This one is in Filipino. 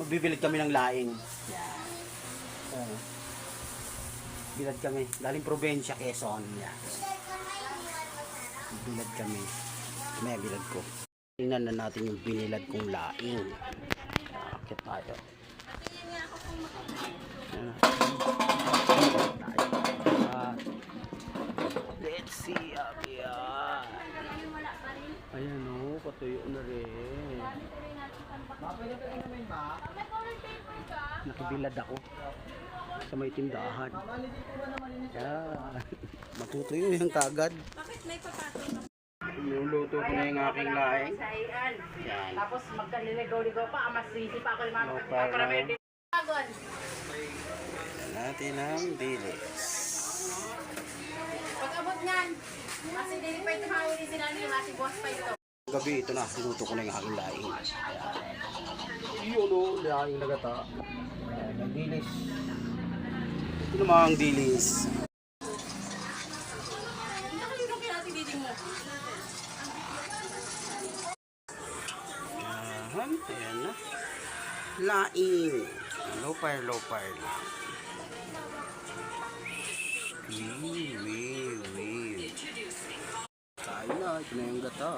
Magbibilad kami ng laing. Bilad kami. Galing probinsya, Quezon. Yan. Bilad kami. May bilad ko. Tingnan na natin yung binilad kong laing. Akit tayo. Let's see. Ayan. Ayan o. Patuyo na rin. Nakibilad ako sa may tindahan. Yan. Matutuyo yung kagad. Bakit may papatay ka? Nuluto ko na yung aking laing. Yan. Tapos magkaliligaw-ligaw pa, masisi pa ako yung mga Para pagod. natin ang dilis. Pag-abot niyan, kasi hindi pa ito mahuli sila niyo, kasi boss pa ito. Gabi, ito na. Niluto ko na yung aking laing. Yun o, laing nagata. Ang dilis. Ito naman ang dilis. Nakalimutan natin dito mo. Ayan na. Laing. Low fire lang. Kain na. Ito na yung gata.